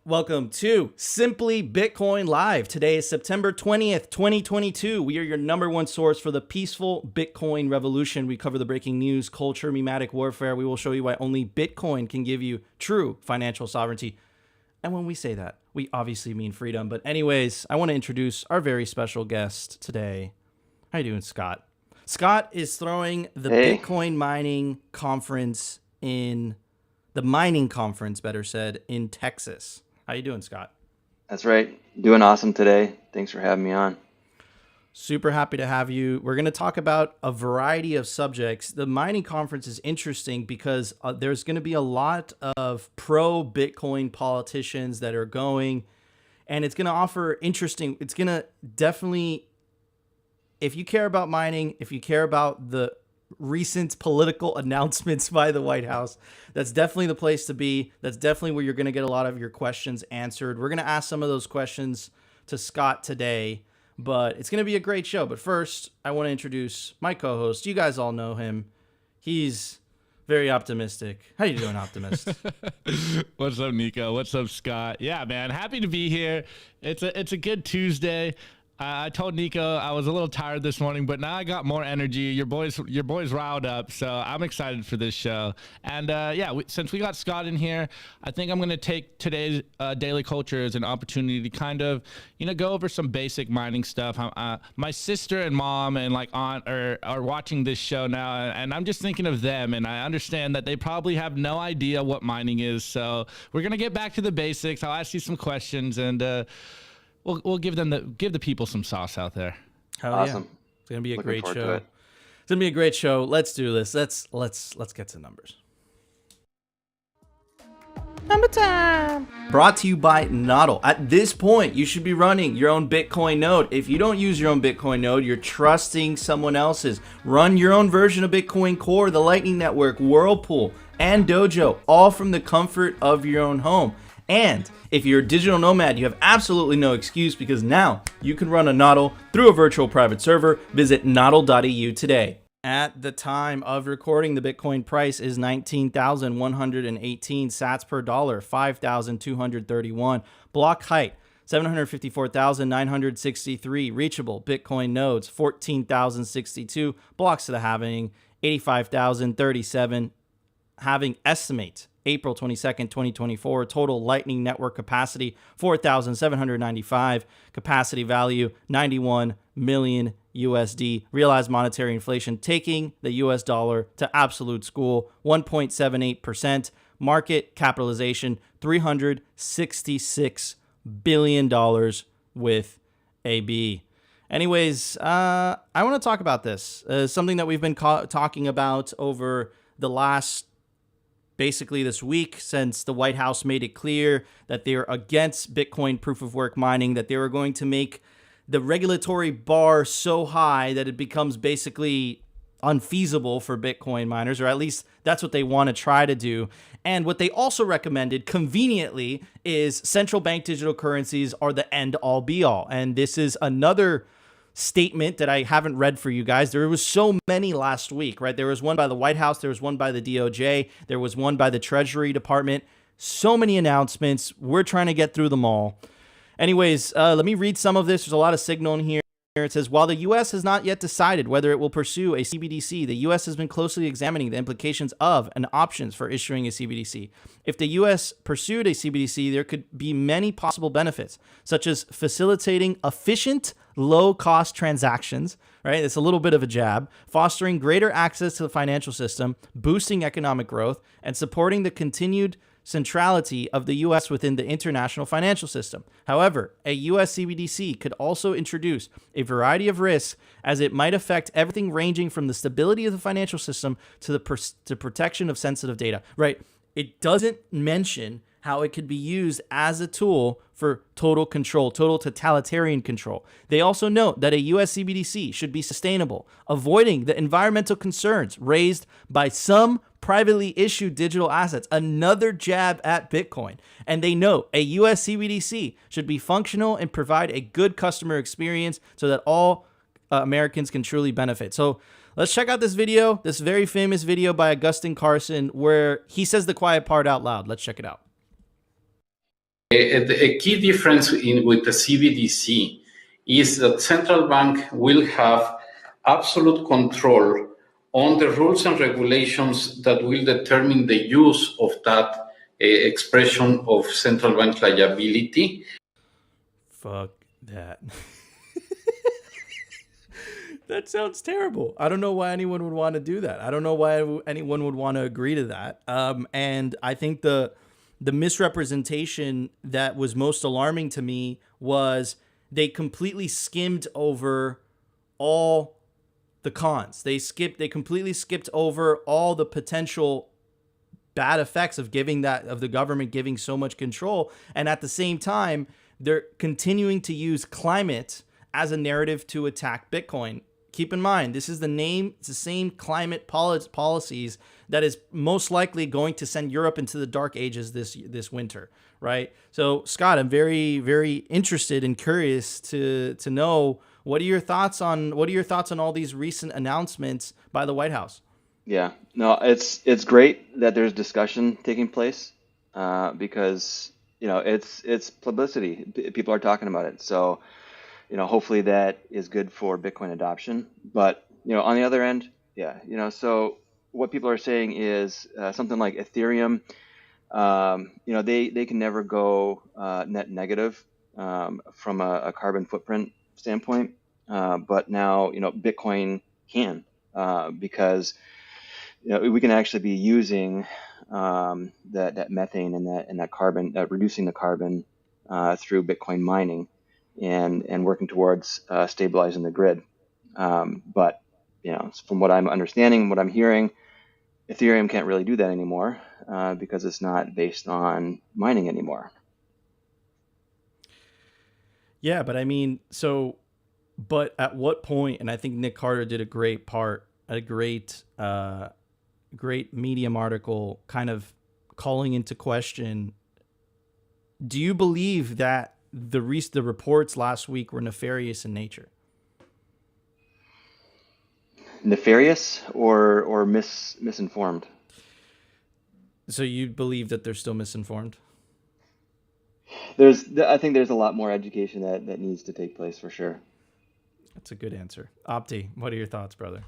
Welcome to Simply Bitcoin Live. Today is September 20th, 2022. We are your number one source for the peaceful Bitcoin revolution. We cover the breaking news, culture, memetic warfare. We will show you why only Bitcoin can give you true financial sovereignty. And when we say that, we obviously mean freedom. But anyways, I want to introduce our very special guest today. How you doing, Scott? Scott is throwing the Bitcoin mining conference in the mining conference, better said, in Texas. How you doing, Scott? That's right. Doing awesome today. Thanks for having me on. Super happy to have you. We're going to talk about a variety of subjects. The mining conference is interesting because there's going to be a lot of pro-Bitcoin politicians that are going, and it's going to offer interesting, it's going to definitely, if you care about mining, if you care about the recent political announcements by the White House, that's definitely the place to be. That's definitely where you're going to get a lot of your questions answered. We're going to ask some of those questions to Scott today, but it's going to be a great show. But first, I want to introduce my co-host. You guys all know him. He's very optimistic. How you doing, Optimist? What's up, Nico? What's up, Scott? Yeah, man, happy to be here. It's a good Tuesday. I told Nico I was a little tired this morning, but now I got more energy. Your boys riled up, so I'm excited for this show. And since we got Scott in here, I think I'm going to take today's daily culture as an opportunity to kind of, go over some basic mining stuff. My sister and mom and aunt are watching this show now, and I'm just thinking of them, and I understand that they probably have no idea what mining is. So we're going to get back to the basics. I'll ask you some questions, and We'll give the people some sauce out there. Hell awesome. Yeah. It's gonna be a Looking great forward to show. it. It's gonna be a great show. Let's do this. Let's get to numbers. Number time. Brought to you by NODL. At this point, you should be running your own Bitcoin node. If you don't use your own Bitcoin node, you're trusting someone else's. Run your own version of Bitcoin Core, the Lightning Network, Whirlpool, and Dojo, all from the comfort of your own home. And if you're a digital nomad, you have absolutely no excuse because now you can run a NODL through a virtual private server. Visit nodl.eu today. At the time of recording, the Bitcoin price is 19,118 sats per dollar, 5,231. Block height, 754,963. Reachable Bitcoin nodes, 14,062. Blocks to the halving, 85,037. Halving estimate, April 22nd, 2024. Total Lightning Network capacity, 4,795. Capacity value, 91 million USD. Realized monetary inflation, taking the US dollar to absolute school, 1.78%. Market capitalization, $366 billion with a B. Anyways, I want to talk about this. Something that we've been talking about over the last basically this week, since the White House made it clear that they're against Bitcoin proof of work mining, that they were going to make the regulatory bar so high that it becomes basically unfeasible for Bitcoin miners, or at least that's what they want to try to do. And what they also recommended conveniently is central bank digital currencies are the end all be all. And this is another statement that I haven't read for you guys. There was so many last week, right? There was one by the White House. There was one by the DOJ. There was one by the Treasury Department. So many announcements. We're trying to get through them all. Anyways, let me read some of this. There's a lot of signal in here. It says, while the U.S. has not yet decided whether it will pursue a CBDC, the U.S. has been closely examining the implications of and options for issuing a CBDC. If the U.S. pursued a CBDC, there could be many possible benefits, such as facilitating efficient, low-cost transactions, right? It's a little bit of a jab, fostering greater access to the financial system, boosting economic growth, and supporting the continued centrality of the U.S. within the international financial system. However, a U.S. CBDC could also introduce a variety of risks, as it might affect everything ranging from the stability of the financial system to the protection of sensitive data, right? It doesn't mention how it could be used as a tool for total control, total totalitarian control. They also note that a US CBDC should be sustainable, avoiding the environmental concerns raised by some privately issued digital assets, another jab at Bitcoin. And they note a US CBDC should be functional and provide a good customer experience so that all Americans can truly benefit. So let's check out this video, this very famous video by Augustin Carson, where he says the quiet part out loud. Let's check it out. A key difference with the CBDC is that central bank will have absolute control on the rules and regulations that will determine the use of that expression of central bank liability. Fuck that. That sounds terrible. I don't know why anyone would want to do that. I don't know why anyone would want to agree to that. And I think the misrepresentation that was most alarming to me was they completely skimmed over all the cons. They completely skipped over all the potential bad effects of the government giving so much control. And at the same time, they're continuing to use climate as a narrative to attack Bitcoin. Keep in mind, it's the same climate policies that is most likely going to send Europe into the dark ages this winter, right? So, Scott, I'm very, very interested and curious to know what are your thoughts on all these recent announcements by the White House? Yeah, no, it's great that there's discussion taking place because it's publicity. People are talking about it, so hopefully that is good for Bitcoin adoption. But on the other end, yeah, so what people are saying is something like Ethereum. They can never go net negative from a carbon footprint standpoint, but now Bitcoin can because we can actually be using that methane and that carbon, reducing the carbon through Bitcoin mining and working towards stabilizing the grid. But from what I'm understanding, what I'm hearing, Ethereum can't really do that anymore because it's not based on mining anymore. Yeah, but I mean, but at what point? And I think Nick Carter did a great great Medium article kind of calling into question, do you believe that the reports last week were nefarious in nature? Nefarious or misinformed? So you believe that they're still misinformed? I think there's a lot more education that needs to take place for sure. That's a good answer. Opti, what are your thoughts, brother?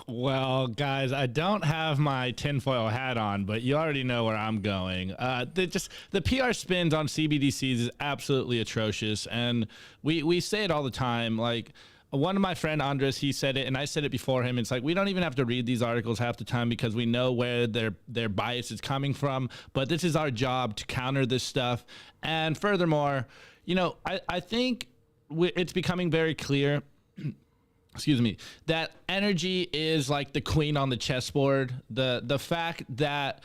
Well, guys, I don't have my tinfoil hat on, but you already know where I'm going. The PR spins on CBDCs is absolutely atrocious, and we say it all the time. Like, one of my friend Andres, he said it, and I said it before him. It's like we don't even have to read these articles half the time because we know where their bias is coming from. But this is our job to counter this stuff. And furthermore, I think it's becoming very clear. Excuse me, that energy is like the queen on the chessboard. The fact that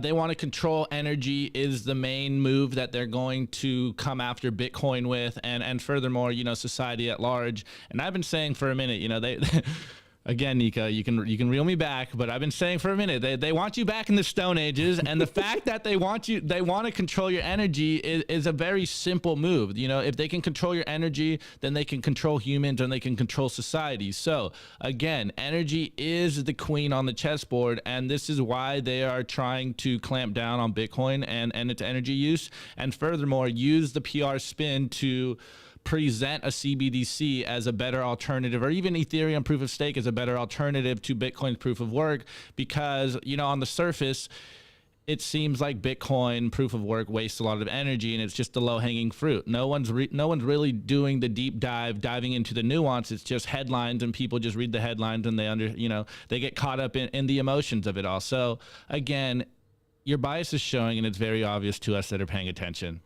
they want to control energy is the main move that they're going to come after Bitcoin with, and furthermore, society at large. And I've been saying for a minute, they again, Nika, you can reel me back, but I've been saying for a minute, they want you back in the Stone Ages, and the fact that they want to control your energy is a very simple move. If they can control your energy, then they can control humans and they can control society. So again, energy is the queen on the chessboard, and this is why they are trying to clamp down on Bitcoin and its energy use, and furthermore, use the PR spin to present a CBDC as a better alternative, or even Ethereum proof of stake as a better alternative to Bitcoin's proof of work, because on the surface it seems like Bitcoin proof of work wastes a lot of energy and it's just the low-hanging fruit. No one's really doing the deep diving into the nuance. It's just headlines, and people just read the headlines and they get caught up in the emotions of it all. So again, your bias is showing, and it's very obvious to us that are paying attention.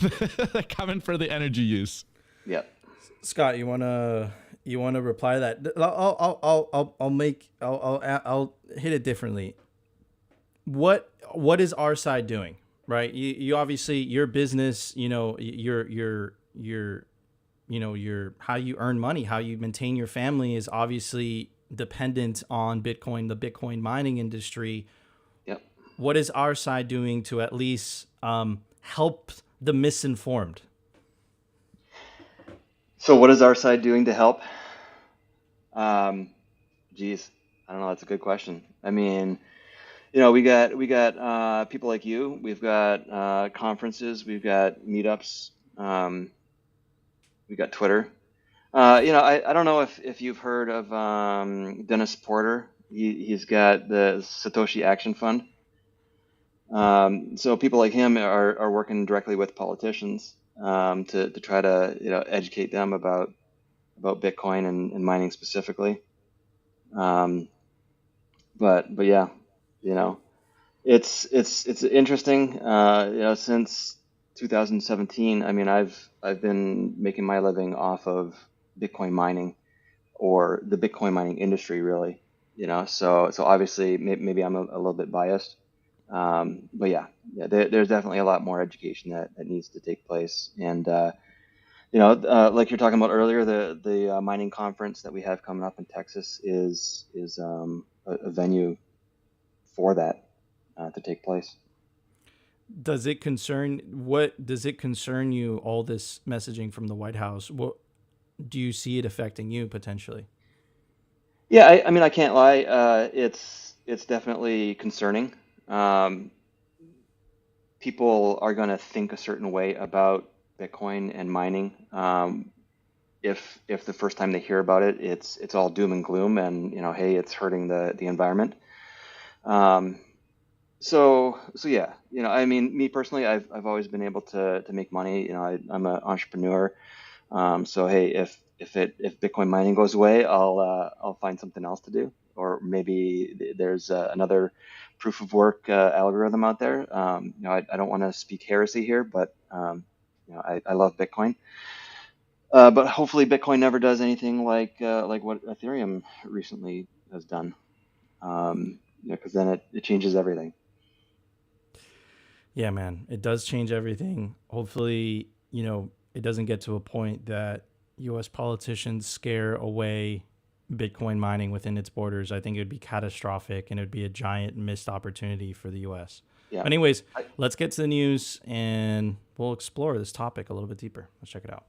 They're coming for the energy use. Yep. Scott, you wanna reply to that? I'll hit it differently. What is our side doing? Right? You obviously, your business, your how you earn money, how you maintain your family is obviously dependent on Bitcoin, the Bitcoin mining industry. Yep. What is our side doing to at least help the misinformed? So what is our side doing to help? Geez, I don't know. That's a good question. I mean, we got people like you. We've got conferences. We've got meetups. We got Twitter. I don't know if you've heard of Dennis Porter. He's got the Satoshi Action Fund. So people like him are working directly with politicians to try to educate them about Bitcoin and mining specifically. But yeah, you know, it's interesting. Since 2017, I mean, I've been making my living off of Bitcoin mining or the Bitcoin mining industry, really. So obviously maybe I'm a little bit biased. But yeah, there's definitely a lot more education that needs to take place. And like you're talking about earlier, the mining conference that we have coming up in Texas is a venue for that to take place. Does it concern you, all this messaging from the White House? What do you see it affecting you potentially? Yeah, I mean, I can't lie. It's definitely concerning. Um, People are going to think a certain way about Bitcoin and mining. If the first time they hear about it, it's all doom and gloom, and hey, it's hurting the environment. Um, so yeah, I mean, me personally, I've always been able to make money. I'm an entrepreneur. So hey, if Bitcoin mining goes away, I'll find something else to do, or maybe there's another proof of work algorithm out there. I don't want to speak heresy here, but I love Bitcoin. But hopefully Bitcoin never does anything like what Ethereum recently has done. Because then it changes everything. Yeah, man, it does change everything. Hopefully, it doesn't get to a point that U.S. politicians scare away Bitcoin mining within its borders. I think it would be catastrophic and it would be a giant missed opportunity for the U.S. Yeah. Anyways, let's get to the news and we'll explore this topic a little bit deeper. Let's check it out.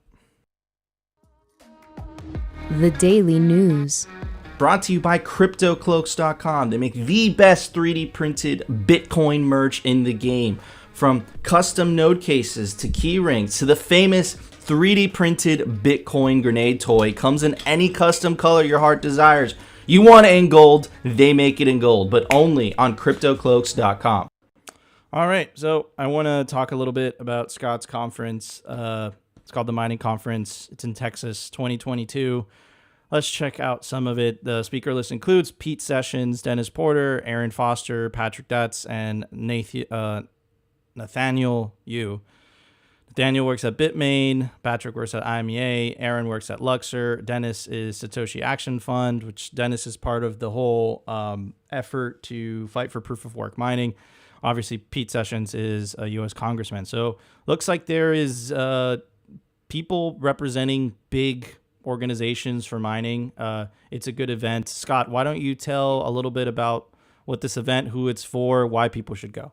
The Daily News. Brought to you by CryptoCloaks.com. They make the best 3D printed Bitcoin merch in the game. From custom node cases to key rings to the famous 3D printed Bitcoin grenade toy. Comes in any custom color your heart desires. You want it in gold, they make it in gold, but only on CryptoCloaks.com. All right, so I want to talk a little bit about Scott's conference. It's called the Mining Conference. It's in Texas, 2022. Let's check out some of it. The speaker list includes Pete Sessions, Dennis Porter, Aaron Foster, Patrick Dutz, and Nathaniel Yu. Nathaniel works at Bitmain. Patrick works at IMEA. Aaron works at Luxor. Dennis is Satoshi Action Fund, which Dennis is part of the whole effort to fight for proof of work mining. Obviously, Pete Sessions is a U.S. congressman. So looks like there is people representing big organizations for mining. It's a good event. Scott, why don't you tell a little bit about what this event, who it's for, why people should go?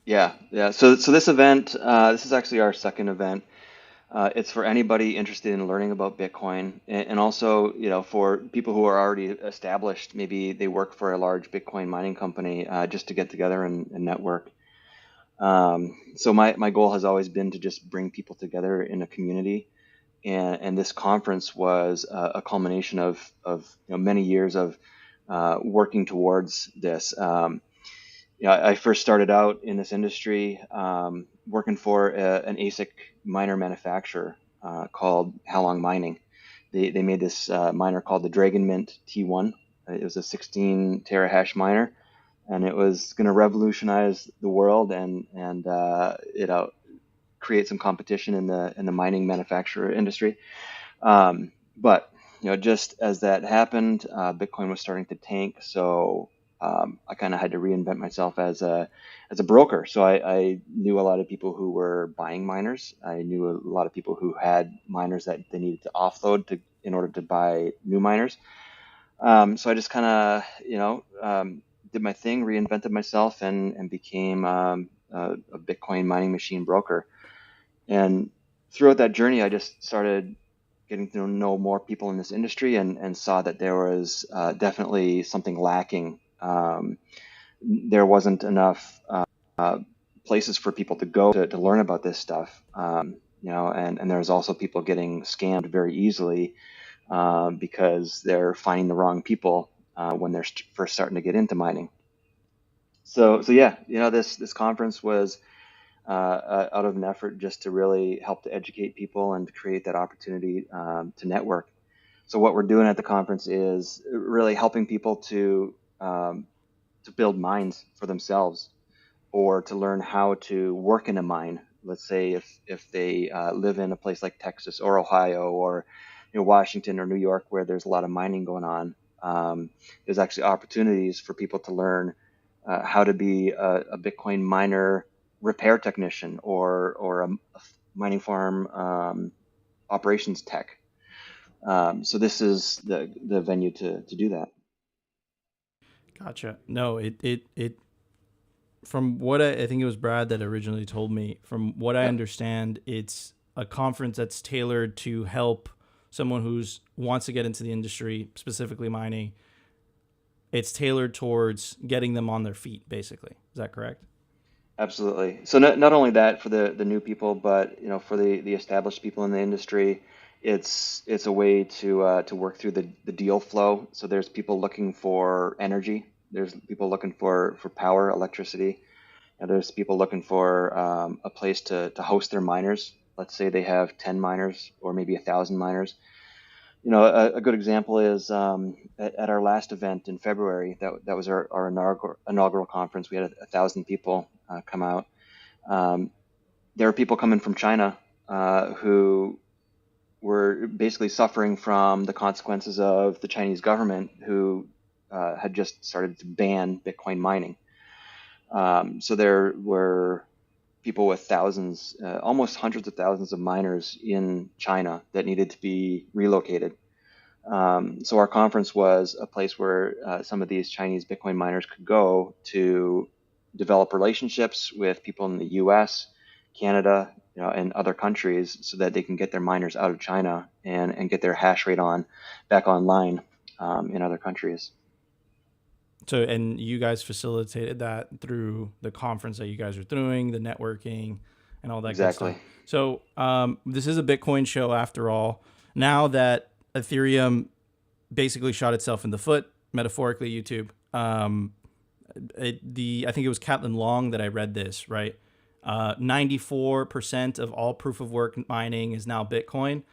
Yeah. So this event, this is actually our second event. It's for anybody interested in learning about Bitcoin, and also, for people who are already established. Maybe they work for a large Bitcoin mining company, just to get together and network. So my goal has always been to just bring people together in a community, and this conference was a culmination of many years of working towards this. I first started out in this industry working for an ASIC miner manufacturer called Hal Mining. They made this miner called the Dragon Mint T1. It was a 16 terahash miner, and it was going to revolutionize the world and create some competition in the mining manufacturer industry. But just as that happened, Bitcoin was starting to tank, so I kind of had to reinvent myself as a broker. So I knew a lot of people who were buying miners. I knew a lot of people who had miners that they needed to offload in order to buy new miners. So I just kind of did my thing, reinvented myself, and became a Bitcoin mining machine broker. And throughout that journey, I just started getting to know more people in this industry, and saw that there was definitely something lacking there wasn't enough places for people to go to learn about this stuff. And there's also people getting scammed very easily because they're finding the wrong people when they're first starting to get into mining. So yeah, this conference was out of an effort just to really help to educate people and to create that opportunity to network. So what we're doing at the conference is really helping people to build mines for themselves, or to learn how to work in a mine. Let's say if they live in a place like Texas or Ohio or Washington or New York, where there's a lot of mining going on, there's actually opportunities for people to learn how to be a Bitcoin miner repair technician, or a mining farm operations tech. So this is the venue to do that. Gotcha. No, it from what I think it was Brad that originally told me, from what I understand, it's a conference that's tailored to help someone who's wants to get into the industry, specifically mining. It's tailored towards getting them on their feet, basically. Is that correct? Absolutely. So not only that for the new people, but for the established people in the industry, it's a way to work through the deal flow. So there's people looking for energy. There's people looking for power, electricity. And there's people looking for a place to host their miners. Let's say they have 10 miners or maybe 1,000 miners. A good example is at our last event in February. That was our inaugural conference. We had 1,000 people come out. There are people coming from China who were basically suffering from the consequences of the Chinese government, who had just started to ban Bitcoin mining. So there were people with thousands, almost hundreds of thousands of miners in China that needed to be relocated. So our conference was a place where some of these Chinese Bitcoin miners could go to develop relationships with people in the U.S., Canada, and other countries, so that they can get their miners out of China and get their hash rate back online in other countries. So, and you guys facilitated that through the conference that you guys are doing, the networking, and all that Exactly. good stuff. So, this is a Bitcoin show after all. Now that Ethereum basically shot itself in the foot, metaphorically, YouTube. I think it was Catlin Long that I read this, right? 94% of all proof of work mining is now Bitcoin.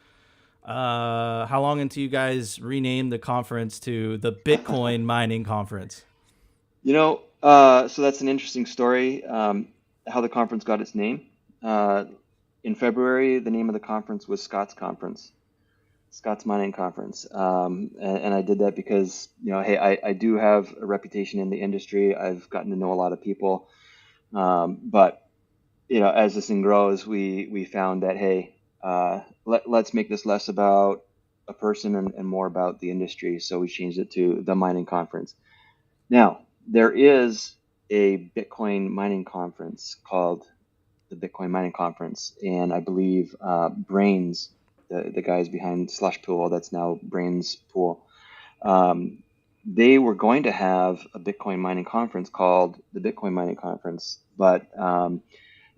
How long until you guys rename the conference to the Bitcoin Mining Conference? So that's an interesting story, how the conference got its name. In February, the name of the conference was Scott's Mining Conference. And I did that because, hey, I do have a reputation in the industry. I've gotten to know a lot of people. But, as this thing grows, we found that, hey, let's make this less about a person and more about the industry. So we changed it to the Mining Conference. Now, there is a Bitcoin mining conference called the Bitcoin Mining Conference. And I believe Brains, the guys behind Slush Pool, that's now Brains Pool, they were going to have a Bitcoin mining conference called the Bitcoin Mining Conference. But,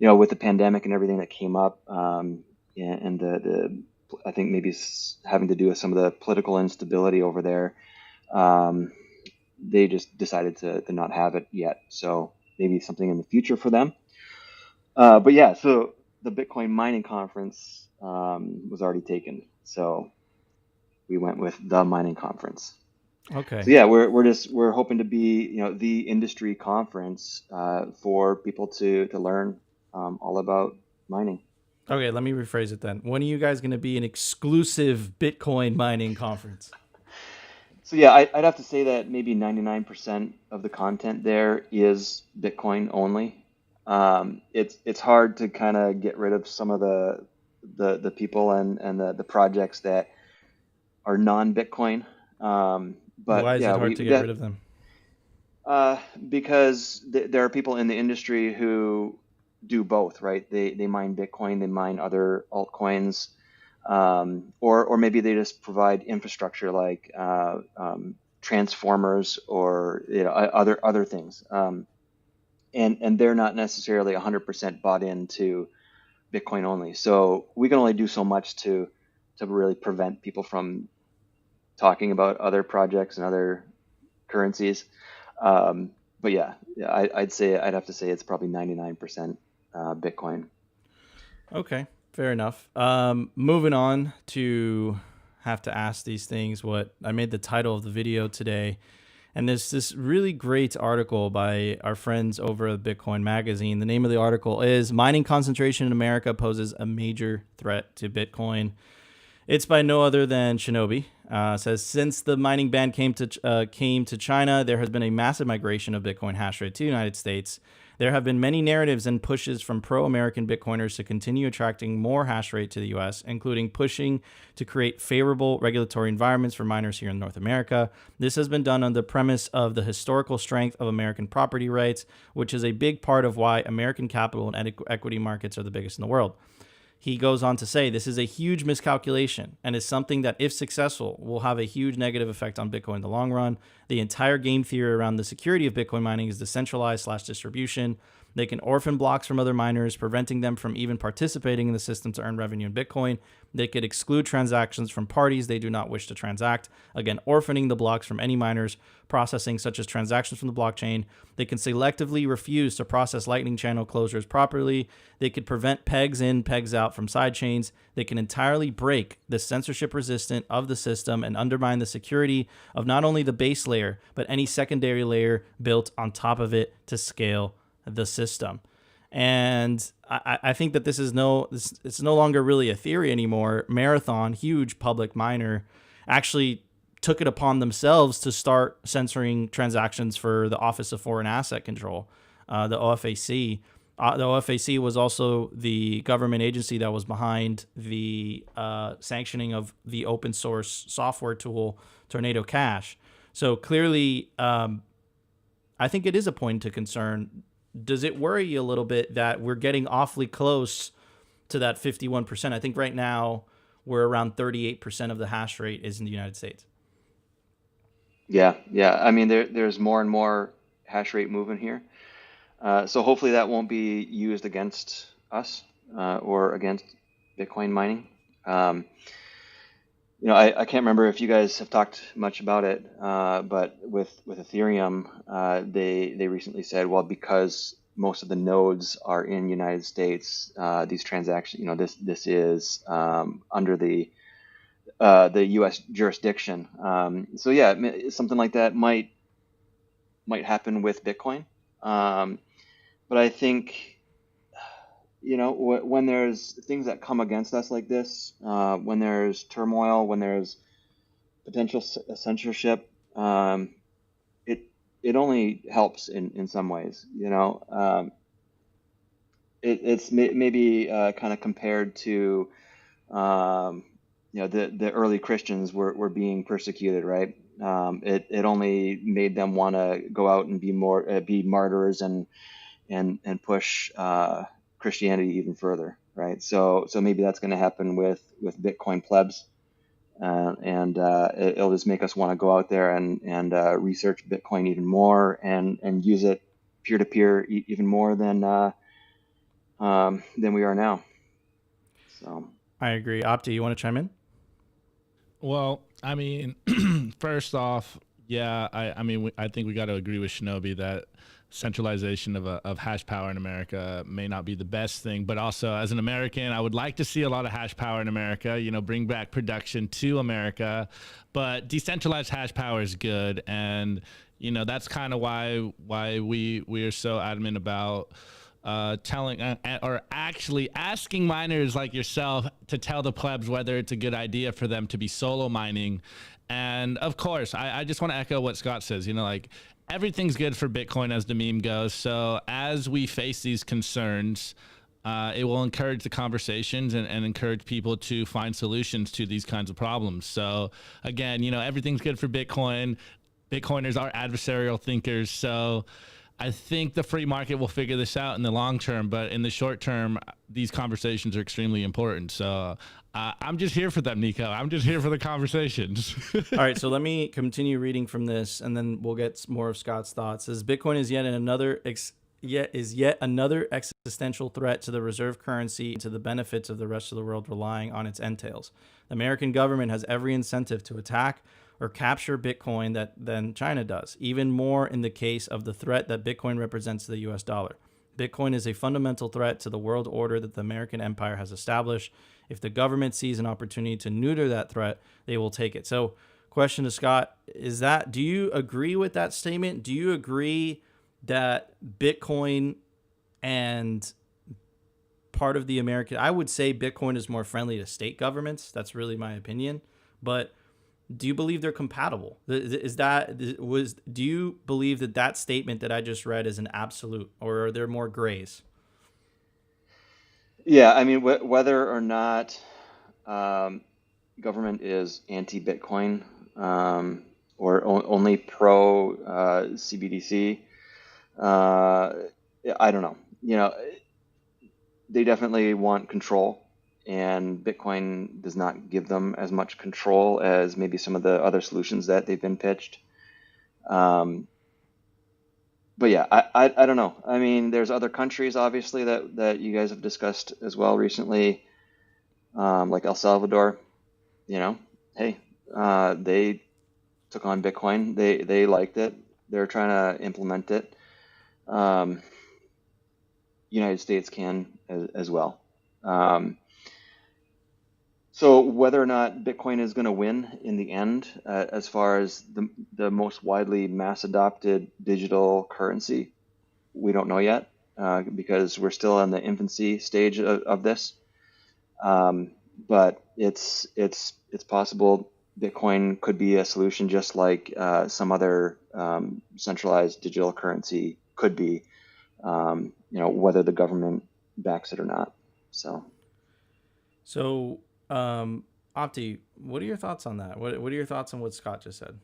with the pandemic and everything that came up, and the I think maybe having to do with some of the political instability over there, they just decided to not have it yet. So maybe something in the future for them. But yeah, so the Bitcoin Mining Conference was already taken. So we went with the Mining Conference. Okay. So yeah, we're hoping to be the industry conference for people to learn all about mining. Okay, let me rephrase it then. When are you guys going to be an exclusive Bitcoin mining conference? So yeah, I'd have to say that maybe 99% of the content there is Bitcoin only. It's hard to kind of get rid of some of the people and the projects that are non-Bitcoin. But Why is yeah, it hard to get rid of them? Because there are people in the industry who do both, right? They mine Bitcoin, they mine other altcoins, or maybe they just provide infrastructure like transformers or other things, and they're not necessarily 100% bought into Bitcoin only. So we can only do so much to really prevent people from talking about other projects and other currencies. But yeah, I'd have to say it's probably 99% Bitcoin. Okay, fair enough. Moving on to have to ask these things. What I made the title of the video today, and there's this really great article by our friends over at Bitcoin Magazine. The name of the article is "Mining Concentration in America Poses a Major Threat to Bitcoin." It's by no other than Shinobi. Says, since the mining ban came to China, there has been a massive migration of Bitcoin hash rate to the United States. There have been many narratives and pushes from pro-American Bitcoiners to continue attracting more hash rate to the U.S., including pushing to create favorable regulatory environments for miners here in North America. This has been done on the premise of the historical strength of American property rights, which is a big part of why American capital and equity markets are the biggest in the world. He goes on to say, this is a huge miscalculation and is something that, if successful, will have a huge negative effect on Bitcoin in the long run. The entire game theory around the security of Bitcoin mining is decentralized/distribution. They can orphan blocks from other miners, preventing them from even participating in the system to earn revenue in Bitcoin. They could exclude transactions from parties they do not wish to transact, again, orphaning the blocks from any miners processing, such as transactions from the blockchain. They can selectively refuse to process Lightning channel closures properly. They could prevent pegs in, pegs out from side chains. They can entirely break the censorship resistant of the system and undermine the security of not only the base layer, but any secondary layer built on top of it to scale the system. And I think that it's no longer really a theory anymore. Marathon, huge public miner, actually took it upon themselves to start censoring transactions for the Office of Foreign Asset Control, the OFAC. The OFAC was also the government agency that was behind the sanctioning of the open source software tool Tornado Cash. So clearly, I think it is a point to concern. Does it worry you a little bit that we're getting awfully close to that 51%? I think right now we're around 38% of the hash rate is in the United States. Yeah. I mean, there's more and more hash rate movement here. So hopefully that won't be used against us or against Bitcoin mining. I can't remember if you guys have talked much about it, but with Ethereum, they recently said, well, because most of the nodes are in United States, these transactions, this is under the U.S. jurisdiction. So yeah, something like that might happen with Bitcoin. But I think, when there's things that come against us like this, when there's turmoil, when there's potential censorship, it only helps in some ways. It's maybe kind of compared to, the early Christians were being persecuted, right? It only made them want to go out and be martyrs and push Christianity even further, right? So maybe that's going to happen with Bitcoin plebs, and it'll just make us want to go out there and research Bitcoin even more and use it peer to peer even more than we are now. So I agree. Opti, you want to chime in? Well, I mean, first off, yeah, I think we got to agree with Shinobi that centralization of hash power in America may not be the best thing, but also as an American, I would like to see a lot of hash power in America, bring back production to America, but decentralized hash power is good. And, that's kind of why we are so adamant about telling or actually asking miners like yourself to tell the plebs whether it's a good idea for them to be solo mining. And of course, I just want to echo what Scott says, everything's good for Bitcoin as the meme goes. So as we face these concerns, it will encourage the conversations and encourage people to find solutions to these kinds of problems. So again, everything's good for Bitcoin. Bitcoiners are adversarial thinkers. So I think the free market will figure this out in the long term, but in the short term, these conversations are extremely important. So I'm just here for them, Nico. I'm just here for the conversations. All right, so let me continue reading from this, and then we'll get more of Scott's thoughts. As Bitcoin is yet another existential threat to the reserve currency and to the benefits of the rest of the world relying on its entails. The American government has every incentive to attack or capture Bitcoin than China does, even more in the case of the threat that Bitcoin represents to the US dollar. Bitcoin is a fundamental threat to the world order that the American empire has established. If the government sees an opportunity to neuter that threat, they will take it. So, question to Scott, do you agree with that statement? Do you agree that Bitcoin and part of the American, I would say Bitcoin is more friendly to state governments. That's really my opinion. But do you believe they're compatible? Do you believe that statement that I just read is an absolute, or are there more grays? Yeah, I mean, whether or not government is anti-Bitcoin or only pro CBDC, I don't know. They definitely want control, and Bitcoin does not give them as much control as maybe some of the other solutions that they've been pitched. But yeah, I don't know. I mean, there's other countries, obviously, that you guys have discussed as well recently, like El Salvador. Hey, they took on Bitcoin. They liked it. They're trying to implement it. United States can as well. So whether or not Bitcoin is going to win in the end, as far as the most widely mass adopted digital currency, we don't know yet because we're still in the infancy stage of this. But it's possible Bitcoin could be a solution, just like some other centralized digital currency could be. Whether the government backs it or not. So. Opti, what are your thoughts on that? What are your thoughts on what Scott just said?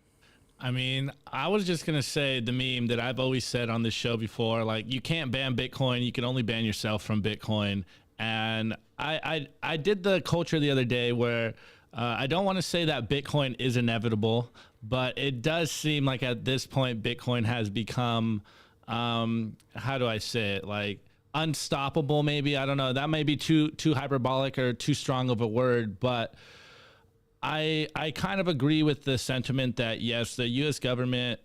I mean, I was just going to say the meme that I've always said on this show before, like, you can't ban Bitcoin. You can only ban yourself from Bitcoin. And I did the culture the other day where I don't want to say that Bitcoin is inevitable, but it does seem like at this point, Bitcoin has become, how do I say it? Like, unstoppable, maybe. I don't know. That may be too hyperbolic or too strong of a word, but I kind of agree with the sentiment that yes, the U.S. government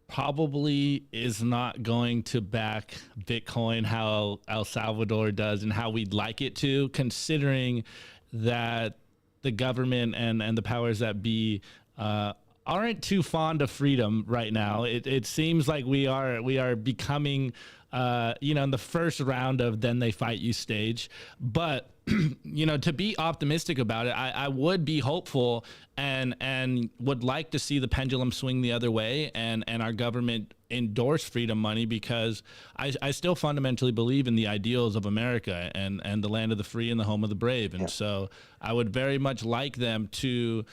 probably is not going to back Bitcoin how El Salvador does and how we'd like it to, considering that the government and the powers that be aren't too fond of freedom right now. It seems like we are becoming in the first round of then they fight you stage. But, to be optimistic about it, I would be hopeful and would like to see the pendulum swing the other way and our government endorse freedom money, because I still fundamentally believe in the ideals of America and the land of the free and the home of the brave. And so I would very much like them to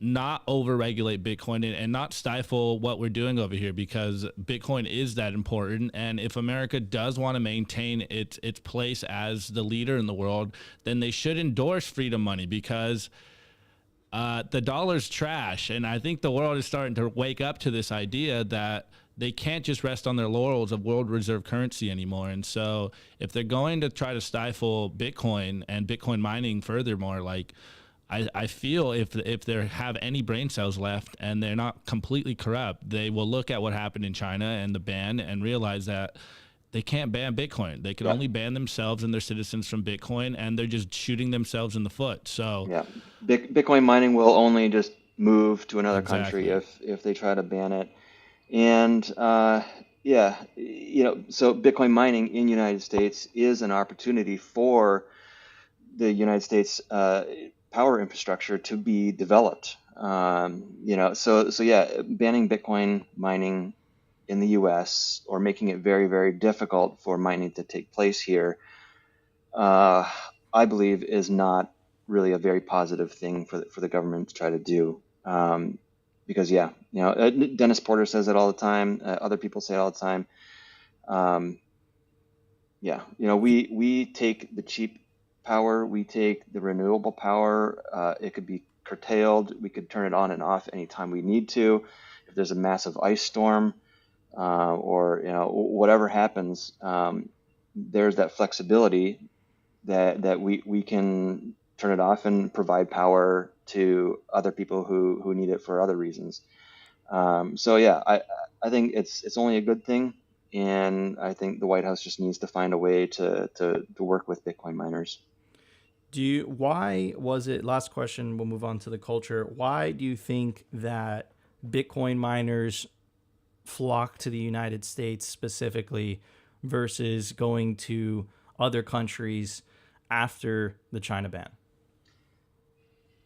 not over-regulate Bitcoin and not stifle what we're doing over here, because Bitcoin is that important. And if America does want to maintain its place as the leader in the world, then they should endorse freedom money, because the dollar's trash. And I think the world is starting to wake up to this idea that they can't just rest on their laurels of world reserve currency anymore. And so if they're going to try to stifle Bitcoin and Bitcoin mining furthermore, like, I feel if they have any brain cells left and they're not completely corrupt, they will look at what happened in China and the ban and realize that they can't ban Bitcoin. They can only ban themselves and their citizens from Bitcoin, and they're just shooting themselves in the foot. So Bitcoin mining will only just move to another country if they try to ban it. And so Bitcoin mining in the United States is an opportunity for the United States power infrastructure to be developed. Banning Bitcoin mining in the U.S. or making it very, very difficult for mining to take place here, I believe is not really a very positive thing for the government to try to do, because yeah, Dennis Porter says it all the time. Other people say it all the time. Yeah, we take the cheap power, we take the renewable power. It could be curtailed. We could turn it on and off anytime we need to. If there's a massive ice storm, or whatever happens, there's that flexibility that we can turn it off and provide power to other people who need it for other reasons. So yeah, I think it's only a good thing, and I think the White House just needs to find a way to work with Bitcoin miners. Why was it, last question, we'll move on to the culture. Why do you think that Bitcoin miners flock to the United States specifically versus going to other countries after the China ban?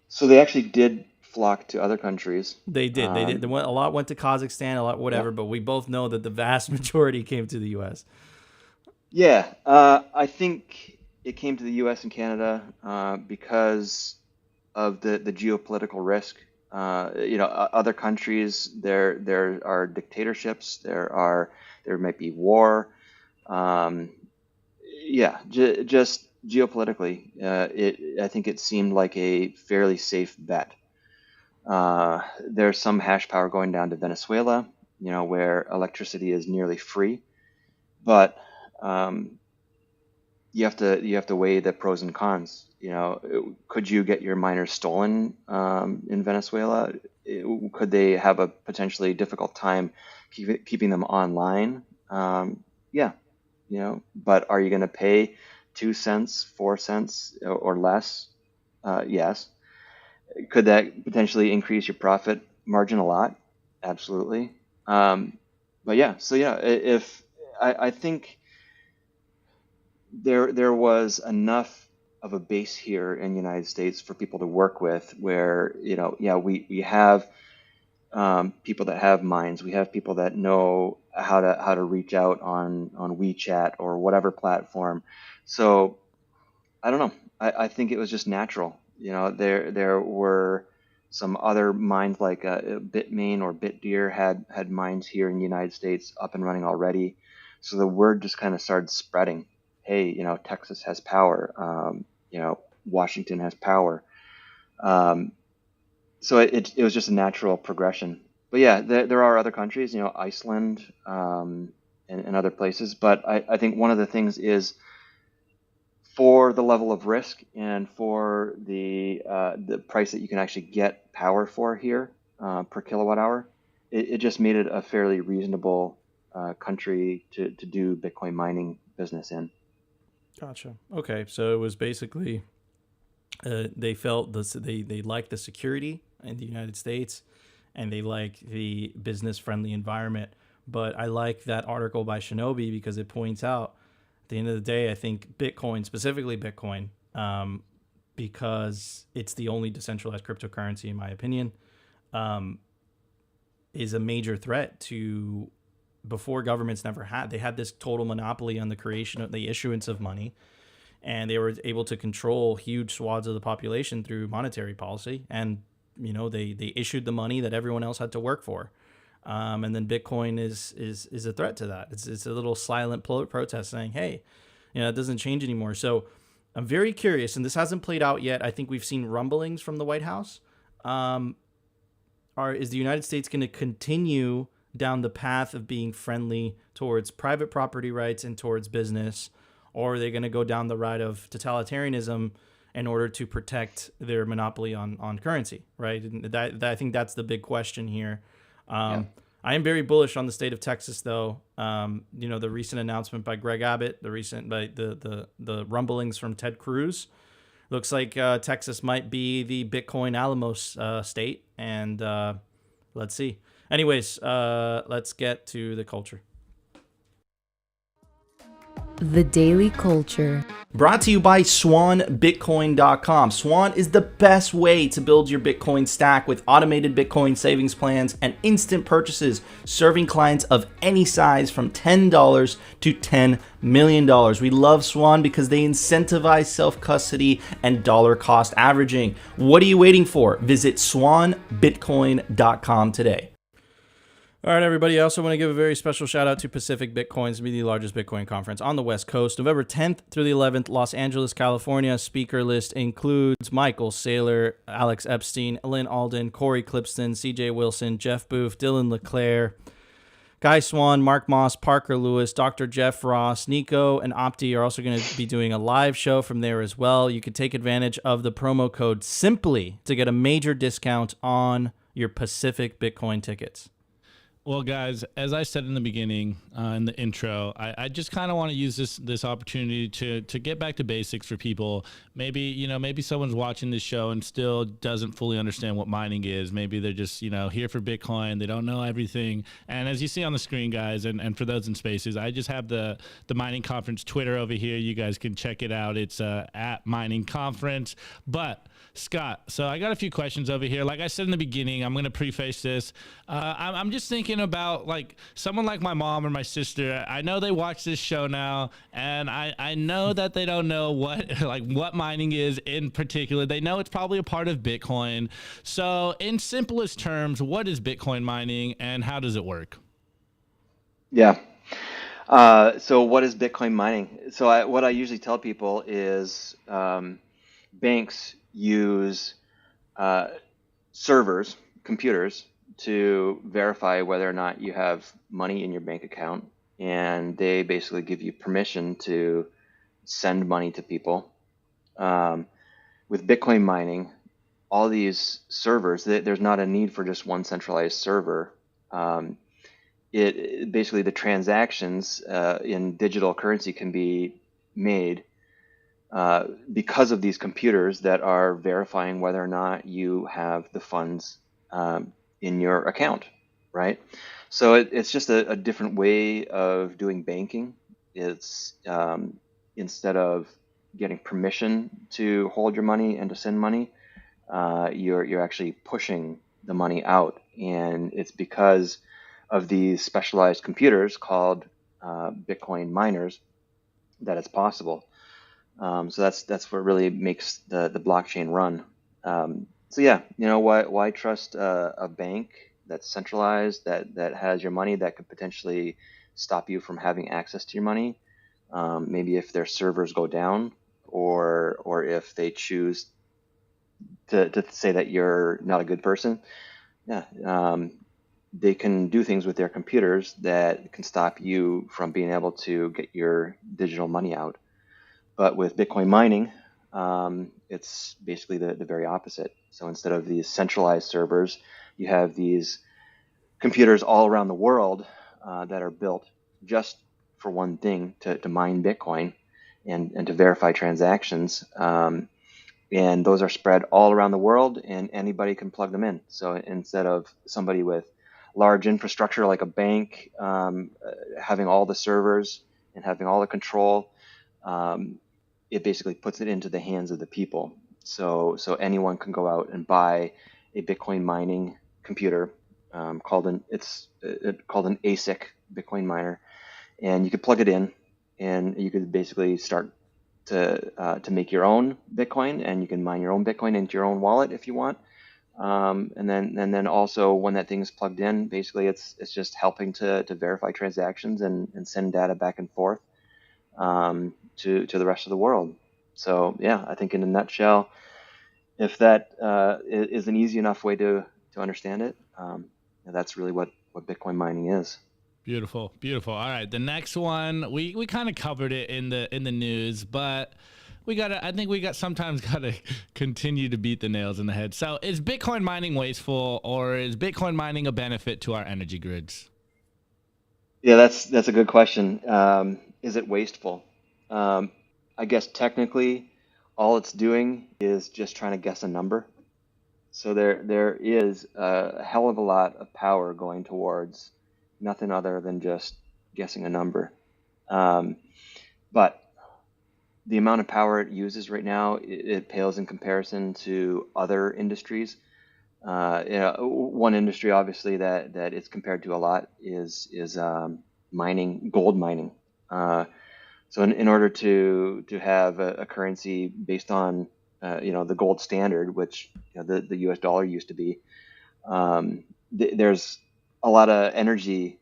So they actually did flock to other countries. They did. They did. A lot went to Kazakhstan, a lot whatever, Yeah. but we both know that the vast majority came to the U.S. Yeah, I think it came to the U.S. and Canada because of the geopolitical risk. Other countries, there are dictatorships, there might be war. Um, yeah, just geopolitically, I think it seemed like a fairly safe bet. There's some hash power going down to Venezuela, where electricity is nearly free, but um, you have to weigh the pros and cons. Could you get your miners stolen in Venezuela? Could they have a potentially difficult time keeping them online? Yeah, but are you going to pay 2 cents, 4 cents, or less? Yes. Could that potentially increase your profit margin a lot? Absolutely. But yeah, so yeah, if I think there was enough of a base here in the United States for people to work with, where yeah, we have people that have minds, we have people that know how to reach out on WeChat or whatever platform. So I don't know. I think it was just natural. There were some other mines like Bitmain or Bitdeer had mines here in the United States up and running already. So the word just kind of started spreading. Hey, Texas has power. Washington has power. Um, so it was just a natural progression. But yeah, there are other countries, Iceland, and other places. But I think one of the things is, for the level of risk and for the price that you can actually get power for here per kilowatt hour, it just made it a fairly reasonable country to do Bitcoin mining business in. Gotcha. Okay, so it was basically they felt they liked the security in the United States, and they like the business friendly environment. But I like that article by Shinobi because it points out, at the end of the day, I think Bitcoin, specifically Bitcoin, because it's the only decentralized cryptocurrency, in my opinion, is a major threat to, before governments never had. They had this total monopoly on the creation of the issuance of money, and they were able to control huge swaths of the population through monetary policy. And they issued the money that everyone else had to work for. And then Bitcoin is a threat to that. It's a little silent protest saying, hey, it doesn't change anymore. So I'm very curious, and this hasn't played out yet. I think we've seen rumblings from the White House. Is the United States going to continue down the path of being friendly towards private property rights and towards business, or are they going to go down the route of totalitarianism in order to protect their monopoly on currency, right? And I think that's the big question here. Yeah. I am very bullish on the state of Texas, though. The recent announcement by Greg Abbott, the rumblings from Ted Cruz, looks like Texas might be the Bitcoin Alamos state, and let's see. Anyways, let's get to the culture. The Daily Culture. Brought to you by SwanBitcoin.com. Swan is the best way to build your Bitcoin stack with automated Bitcoin savings plans and instant purchases, serving clients of any size from $10 to $10 million. We love Swan because they incentivize self-custody and dollar cost averaging. What are you waiting for? Visit SwanBitcoin.com today. All right, everybody. I also want to give a very special shout out to Pacific Bitcoins, the largest Bitcoin conference on the West Coast, November 10th through the 11th, Los Angeles, California. Speaker list includes Michael Saylor, Alex Epstein, Lynn Alden, Corey Clipston, CJ Wilson, Jeff Booth, Dylan LeClaire, Guy Swan, Mark Moss, Parker Lewis, Dr. Jeff Ross, Nico, and Opti are also going to be doing a live show from there as well. You could take advantage of the promo code SIMPLY to get a major discount on your Pacific Bitcoin tickets. Well, guys, as I said in the beginning, in the intro, I just kind of want to use this opportunity to get back to basics for people. Maybe someone's watching this show and still doesn't fully understand what mining is. Maybe they're just, here for Bitcoin. They don't know everything. And as you see on the screen, guys, and for those in spaces, I just have the Mining Conference Twitter over here. You guys can check it out. It's at Mining Conference. But Scott, so I got a few questions over here. Like I said in the beginning, I'm going to preface this. I'm just thinking about like someone like my mom or my sister. I know they watch this show now, and I know that they don't know what mining is in particular. They know it's probably a part of Bitcoin. So in simplest terms, what is Bitcoin mining and how does it work? Yeah. So what is Bitcoin mining? So what I usually tell people is banks use servers, computers, to verify whether or not you have money in your bank account, and they basically give you permission to send money to people. With Bitcoin mining, all these servers, there's not a need for just one centralized server. It basically, the transactions in digital currency can be made because of these computers that are verifying whether or not you have the funds in your account, right? So it's just a different way of doing banking. It's instead of getting permission to hold your money and to send money, you're actually pushing the money out, and it's because of these specialized computers called Bitcoin miners that it's possible. So that's what really makes the blockchain run. So yeah, why trust a bank that's centralized, that has your money, that could potentially stop you from having access to your money? Maybe if their servers go down, or if they choose to say that you're not a good person. Yeah, they can do things with their computers that can stop you from being able to get your digital money out. But with Bitcoin mining, it's basically the very opposite. So instead of these centralized servers, you have these computers all around the world that are built just for one thing, to mine Bitcoin and to verify transactions. And those are spread all around the world, and anybody can plug them in. So instead of somebody with large infrastructure like a bank having all the servers and having all the control, it basically puts it into the hands of the people. So anyone can go out and buy a Bitcoin mining computer called an ASIC Bitcoin miner, and you could plug it in, and you could basically start to make your own Bitcoin, and you can mine your own Bitcoin into your own wallet if you want. And then also when that thing is plugged in, basically it's just helping to verify transactions and send data back and forth to the rest of the world. So yeah, I think in a nutshell, if that is an easy enough way to understand it, that's really what Bitcoin mining is. Beautiful. All right, the next one we kind of covered it in the news, but I think we sometimes gotta continue to beat the nails in the head. So is Bitcoin mining wasteful, or is Bitcoin mining a benefit to our energy grids? Yeah, that's a good question. Is it wasteful? I guess technically, all it's doing is just trying to guess a number. So there is a hell of a lot of power going towards nothing other than just guessing a number. but the amount of power it uses right now, it pales in comparison to other industries. One industry obviously that it's compared to a lot is mining, gold mining. So in order to have a currency based on the gold standard, which the U.S. dollar used to be, there's a lot of energy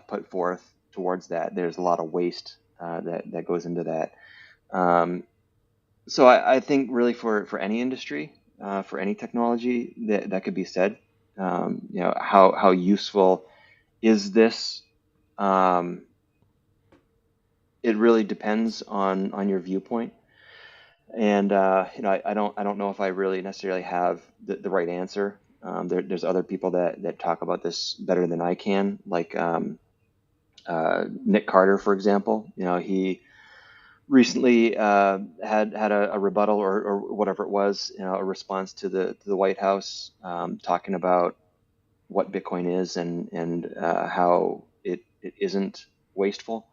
put forth towards that. There's a lot of waste that goes into that. So I think really for any industry, for any technology, that could be said. How useful is this? It really depends on your viewpoint, and I don't know if I really necessarily have the right answer. There's other people that talk about this better than I can, like Nick Carter, for example. He recently had a rebuttal or whatever it was, a response to the White House, talking about what Bitcoin is and how it isn't wasteful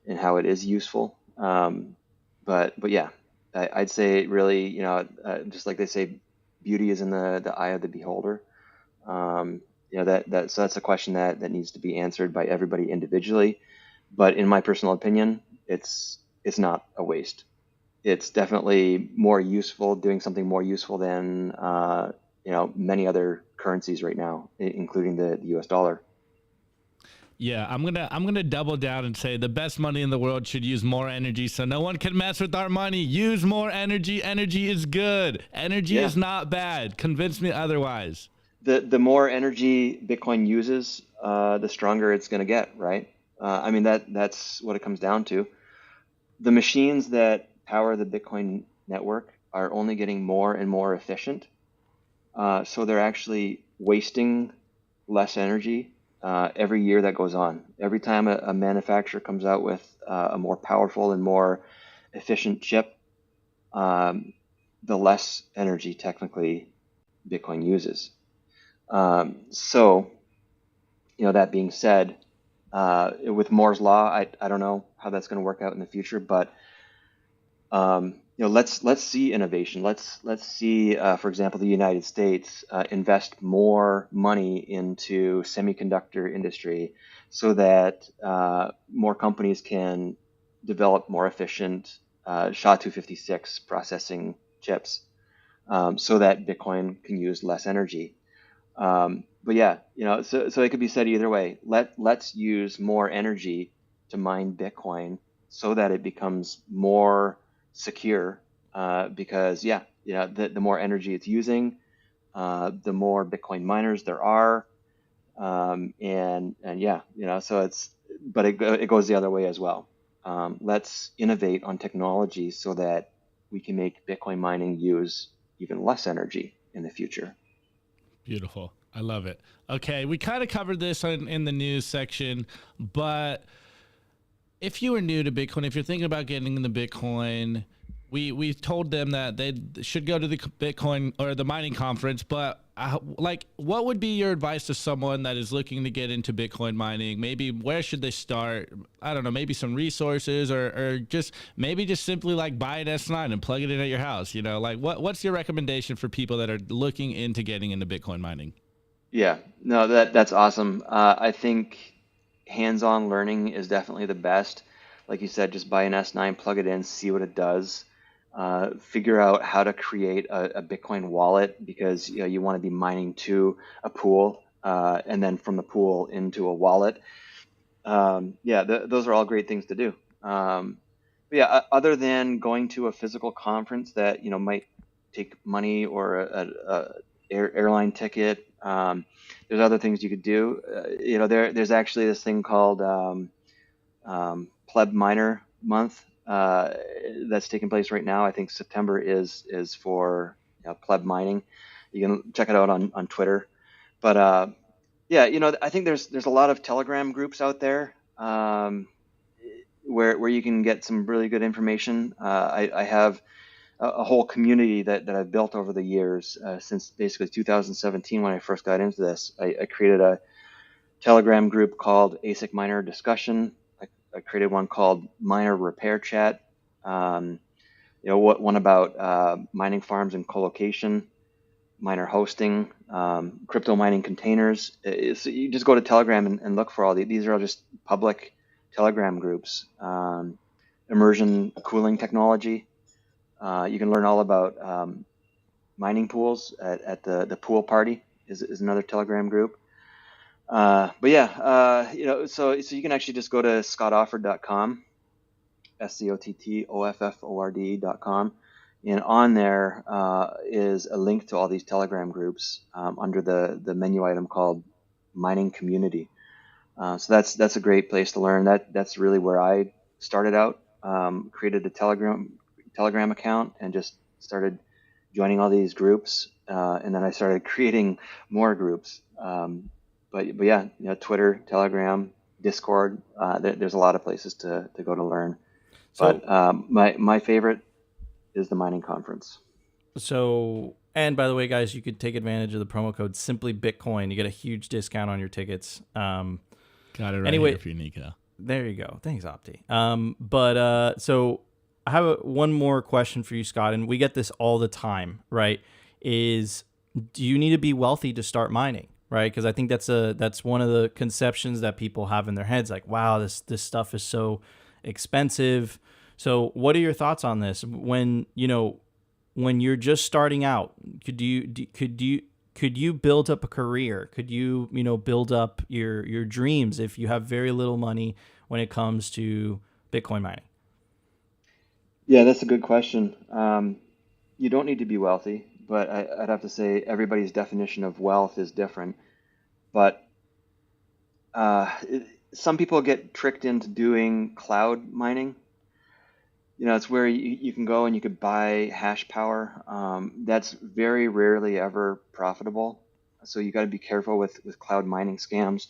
and how it is useful. But yeah, I'd say really, just like they say, beauty is in the eye of the beholder. So that's a question that needs to be answered by everybody individually. But in my personal opinion, it's not a waste. It's definitely more useful, doing something more useful than many other currencies right now, including the U.S. dollar. Yeah, I'm gonna double down and say the best money in the world should use more energy, so no one can mess with our money. Use more energy. Energy is good. Energy is not bad. Convince me otherwise. The more energy Bitcoin uses, the stronger it's going to get, right? I mean that's what it comes down to. The machines that power the Bitcoin network are only getting more and more efficient, so they're actually wasting less energy every year that goes on. Every time a manufacturer comes out with a more powerful and more efficient chip, the less energy technically Bitcoin uses. So, that being said, with Moore's law, I don't know how that's going to work out in the future, but let's see innovation. Let's see, for example, the United States invest more money into semiconductor industry so that more companies can develop more efficient SHA-256 processing chips, so that Bitcoin can use less energy. But yeah, so it could be said either way. Let's use more energy to mine Bitcoin so that it becomes more secure, because the more energy it's using, the more Bitcoin miners there are, and yeah, so but it goes the other way as well. Let's innovate on technology so that we can make Bitcoin mining use even less energy in the future. Beautiful. I love it. Okay, we kind of covered this in the news section, but if you are new to Bitcoin, if you're thinking about getting into Bitcoin, we told them that they should go to the Bitcoin or the mining conference, but what would be your advice to someone that is looking to get into Bitcoin mining? Maybe where should they start? I don't know, maybe some resources or just simply like buy an S9 and plug it in at your house. What's your recommendation for people that are looking into getting into Bitcoin mining? Yeah, no, that's awesome. I think hands-on learning is definitely the best. Like you said, just buy an S9, plug it in, see what it does. Figure out how to create a Bitcoin wallet, because you want to be mining to a pool, and then from the pool into a wallet. Those are all great things to do. Other than going to a physical conference that might take money or a airline ticket, there's other things you could do. There's actually this thing called Pleb Miner Month that's taking place right now. I think September is for pleb mining. You can check it out on Twitter. But I think there's a lot of Telegram groups out there where you can get some really good information. I have a whole community that I've built over the years, since basically 2017 when I first got into this. I created a Telegram group called ASIC Miner Discussion. I I created one called Miner Repair Chat. One about mining farms and colocation, miner hosting, crypto mining containers. So you just go to Telegram and look for all these. These are all just public Telegram groups. Immersion cooling technology. You can learn all about mining pools at the pool party is another Telegram group. But yeah, so you can actually just go to scottofford.com, SCOTTOFFORD.com, and on there is a link to all these Telegram groups under the menu item called Mining Community. So that's a great place to learn. That's really where I started out. Created a Telegram account and just started joining all these groups, and then I started creating more groups. But yeah, Twitter, Telegram, Discord. There's a lot of places to go to learn. So, But my favorite is the mining conference. So, and by the way, guys, you could take advantage of the promo code Simply Bitcoin. You get a huge discount on your tickets. Got it right anyway, here for you, Nico. There you go. Thanks, Opti. So I have one more question for you, Scott, and we get this all the time, right? Do you need to be wealthy to start mining, right? Because I think that's one of the conceptions that people have in their heads, like, wow, this stuff is so expensive. So what are your thoughts on this? When you're just starting out, could you build up a career? Could you build up your dreams if you have very little money when it comes to Bitcoin mining? Yeah, that's a good question. You don't need to be wealthy, but I'd have to say everybody's definition of wealth is different. But some people get tricked into doing cloud mining. It's where you can go and you could buy hash power. That's very rarely ever profitable. So you got to be careful with cloud mining scams.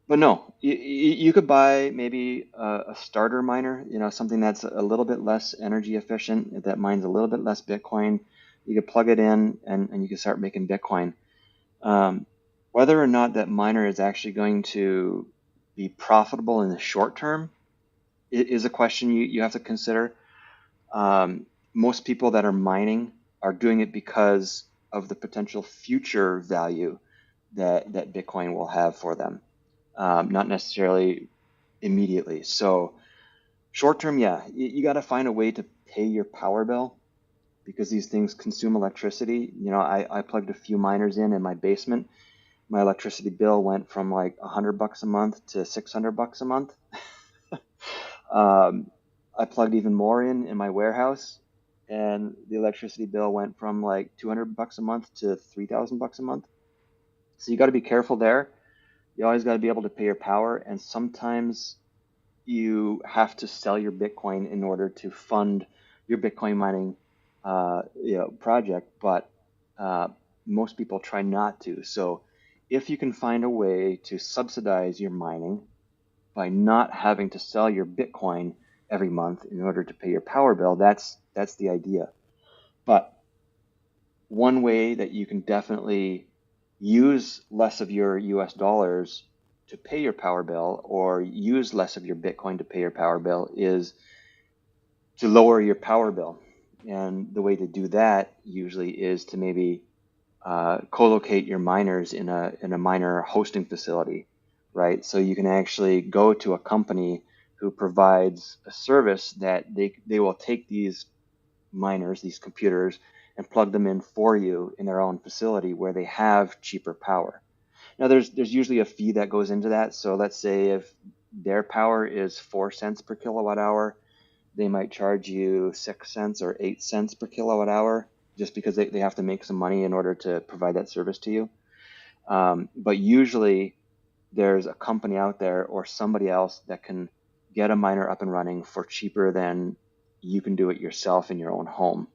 But no, you could buy maybe a starter miner, something that's a little bit less energy efficient, that mines a little bit less Bitcoin. You could plug it in and you can start making Bitcoin. Whether or not that miner is actually going to be profitable in the short term is a question you have to consider. Most people that are mining are doing it because of the potential future value that Bitcoin will have for them, not necessarily immediately. So short term, yeah, you got to find a way to pay your power bill because these things consume electricity. I plugged a few miners in my basement. My electricity bill went from like $100 a month to $600 a month. I plugged even more in my warehouse, and the electricity bill went from like $200 a month to $3,000 a month. So you got to be careful there. You always got to be able to pay your power, and sometimes you have to sell your Bitcoin in order to fund your Bitcoin mining project. But most people try not to. So if you can find a way to subsidize your mining by not having to sell your Bitcoin every month in order to pay your power bill, that's the idea. But one way that you can definitely use less of your US dollars to pay your power bill or use less of your Bitcoin to pay your power bill is to lower your power bill. And the way to do that usually is to maybe co-locate your miners in a miner hosting facility, right? So you can actually go to a company who provides a service that they will take these miners, these computers, and plug them in for you in their own facility where they have cheaper power. Now there's usually a fee that goes into that. So let's say if their power is 4 cents per kilowatt hour, they might charge you 6 cents or 8 cents per kilowatt hour just because they have to make some money in order to provide that service to you. But usually there's a company out there or somebody else that can get a miner up and running for cheaper than you can do it yourself in your own home.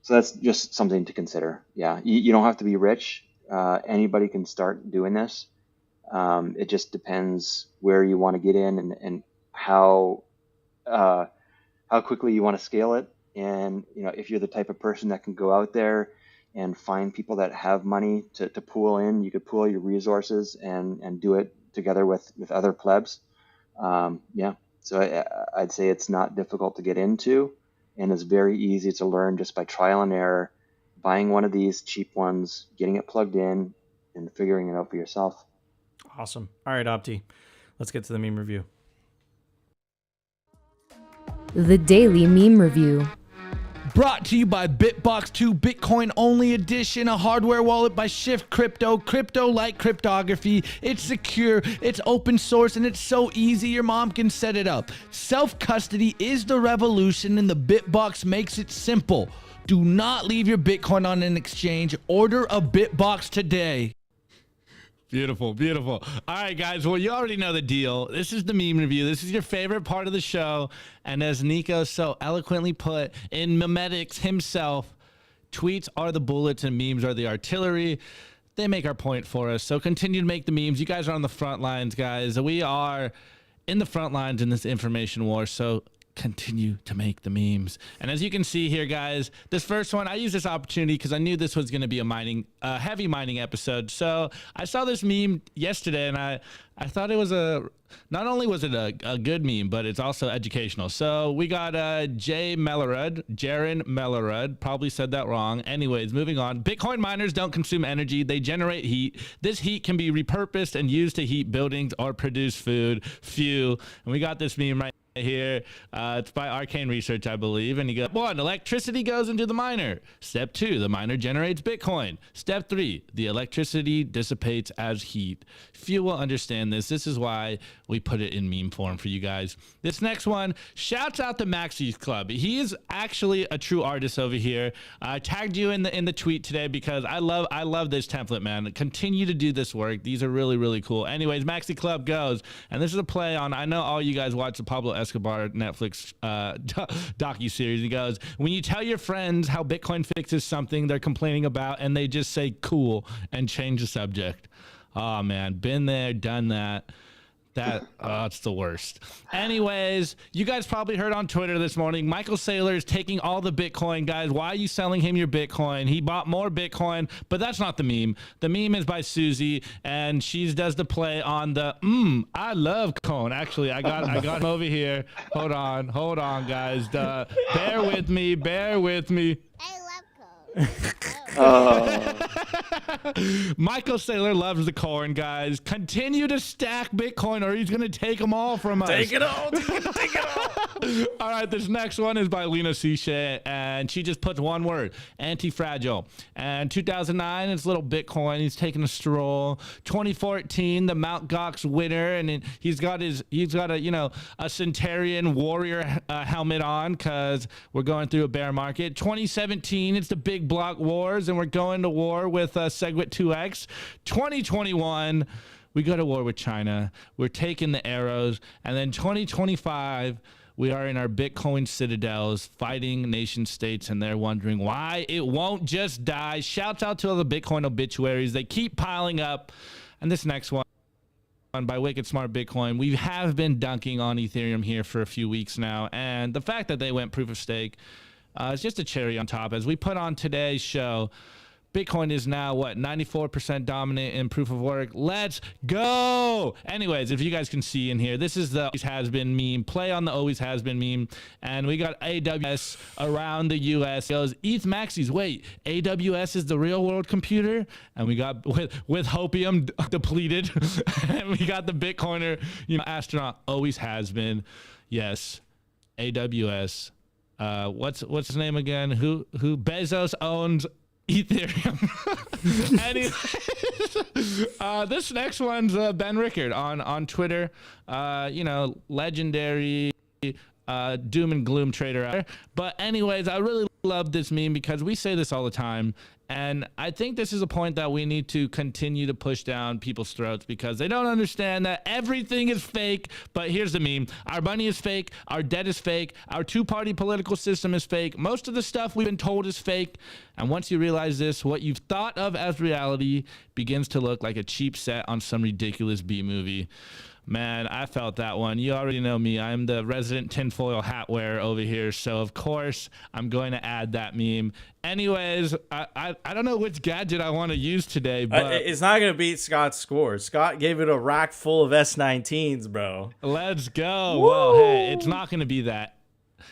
So that's just something to consider. Yeah, you don't have to be rich. Anybody can start doing this. It just depends where you want to get in and how quickly you want to scale it. And if you're the type of person that can go out there and find people that have money to pool in, you could pool your resources and do it together with other plebs. Yeah, so I'd say it's not difficult to get into, and it's very easy to learn just by trial and error, buying one of these cheap ones, getting it plugged in, and figuring it out for yourself. Awesome. All right, Opti, let's get to the meme review. The Daily Meme Review. Brought to you by Bitbox 2 Bitcoin Only Edition, a hardware wallet by Shift Crypto. Crypto-like cryptography. It's secure, it's open source, and it's so easy your mom can set it up. Self-custody is the revolution, and the Bitbox makes it simple. Do not leave your Bitcoin on an exchange. Order a Bitbox today. Beautiful, beautiful. All right, guys. Well, you already know the deal. This is the meme review. This is your favorite part of the show. And as Nico so eloquently put in Memetics himself, tweets are the bullets and memes are the artillery. They make our point for us. So continue to make the memes. You guys are on the front lines, guys. We are in the front lines in this information war. So continue to make the memes. And as you can see here, guys, this first one, I used this opportunity because I knew this was going to be a heavy mining episode. So I saw this meme yesterday, and I thought it was not only was it a good meme, but it's also educational. So we got Jaron Mellerud, probably said that wrong. Anyways, moving on. Bitcoin miners don't consume energy. They generate heat. This heat can be repurposed and used to heat buildings or produce food, fuel. And we got this meme right here. It's by Arcane Research, I believe. And you go, 1, electricity goes into the miner. Step 2, the miner generates Bitcoin. Step 3, the electricity dissipates as heat. Few will understand this. This is why we put it in meme form for you guys. This next one, shouts out to Maxi's Club. He is actually a true artist over here. I tagged you in the tweet today because I love this template, man. Continue to do this work. These are really, really cool. Anyways, Maxi Club goes, and this is a play on, I know all you guys watch the Pablo Escobar Netflix docu-series. He goes, when you tell your friends how Bitcoin fixes something they're complaining about and they just say cool and change the subject. Oh man, been there, done that. It's the worst. Anyways, you guys probably heard on Twitter this morning, Michael Saylor is taking all the Bitcoin, guys. Why are you selling him your Bitcoin? He bought more Bitcoin, but that's not the meme. The meme is by Susie, and she does the play on the I love cone. Actually, I got him over here. Hold on, guys. Bear with me. I love code. Michael Saylor loves the corn, guys. Continue to stack Bitcoin or he's going to take them all from us. Take it all. All right, this next one is by Lena Sichet, and she just puts one word, anti-fragile. And 2009, it's little Bitcoin. He's taking a stroll. 2014, the Mount Gox winner, and he's got a Centurion warrior helmet on because we're going through a bear market. 2017, it's the big block wars, and we're going to war with Segwit 2X. 2021, we go to war with China. We're taking the arrows. And then 2025, we are in our Bitcoin citadels fighting nation states, and they're wondering why it won't just die. Shouts out to all the Bitcoin obituaries. They keep piling up. And this next one by Wicked Smart Bitcoin, we have been dunking on Ethereum here for a few weeks now. And the fact that they went proof of stake is just a cherry on top. As we put on today's show, Bitcoin is now, 94% dominant in proof of work. Let's go. Anyways, if you guys can see in here, this is the always has been meme. Play on the always has been meme. And we got AWS around the US. It goes, ETH Maxis. Wait, AWS is the real world computer? And we got with Hopium depleted. And we got the Bitcoiner, astronaut always has been. Yes, AWS. What's his name again? Who Bezos owns Ethereum. Anyways, this next one's Ben Rickard on Twitter. Legendary doom and gloom trader out there. But anyways, I really love this meme because we say this all the time. And I think this is a point that we need to continue to push down people's throats because they don't understand that everything is fake. But here's the meme. Our money is fake. Our debt is fake. Our two-party political system is fake. Most of the stuff we've been told is fake. And once you realize this, what you've thought of as reality begins to look like a cheap set on some ridiculous B movie. Man, I felt that one. You already know me. I'm the resident tinfoil hat wearer over here. So, of course, I'm going to add that meme. Anyways, I don't know which gadget I want to use today, but it's not going to beat Scott's score. Scott gave it a rack full of S19s, bro. let's go. Well, hey, it's not going to be that.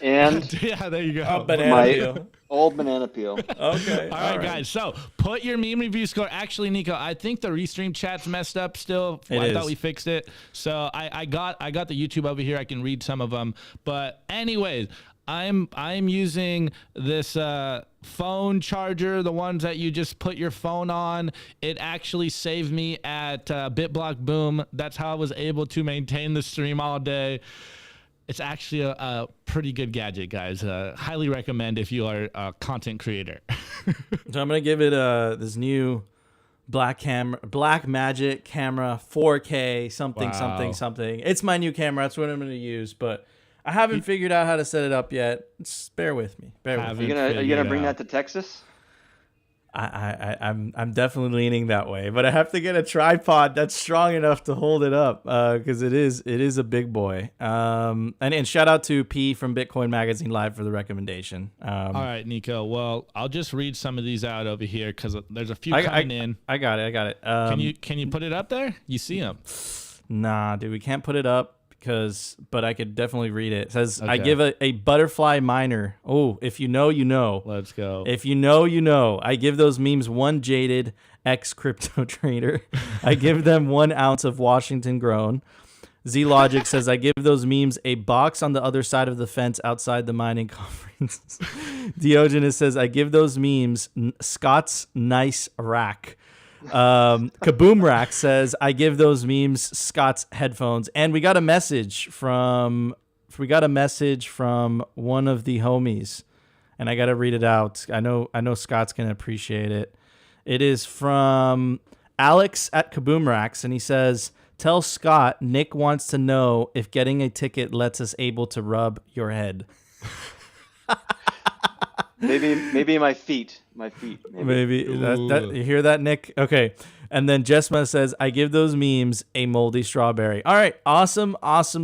And Yeah, there you go. Banana peel. old banana peel. Okay. All right, guys. So put your meme review score. Actually, Nico, I think the restream chat's messed up still. I thought we fixed it. So I got the YouTube over here. I can read some of them. But anyways, I'm using this phone charger, the ones that you just put your phone on. It actually saved me at BitBlock Boom. That's how I was able to maintain the stream all day. It's actually a pretty good gadget, guys. Highly recommend if you are a content creator. So I'm gonna give it this new Black Magic camera, 4K something. It's my new camera. That's what I'm gonna use, but I haven't figured out how to set it up yet. Just bear with me. Are you gonna bring that to Texas? I'm definitely leaning that way, but I have to get a tripod that's strong enough to hold it up because it is a big boy. And shout out to P from Bitcoin Magazine Live for the recommendation. All right, Nico. Well, I'll just read some of these out over here because there's a few coming in. I got it. Can you put it up there? You see them? Nah, dude, we can't put it up. But I could definitely read it. It says, okay. I give a butterfly miner. Oh, if you know, you know. Let's go. If you know, you know. I give those memes one jaded ex-crypto trader. I give them 1 ounce of Washington grown. Z-Logic says, I give those memes a box on the other side of the fence outside the mining conference. Diogenes says, I give those memes Scott's nice rack. Kaboom Rack says, I give those memes Scott's headphones. And we got a message from one of the homies, and I gotta read it out. I know Scott's gonna appreciate it. It is from Alex at Kaboom Racks, and he says, tell Scott Nick wants to know if getting a ticket lets us able to rub your head. Maybe my feet. Maybe. You hear that, Nick? Okay. And then Jessma says, I give those memes a moldy strawberry. All right. Awesome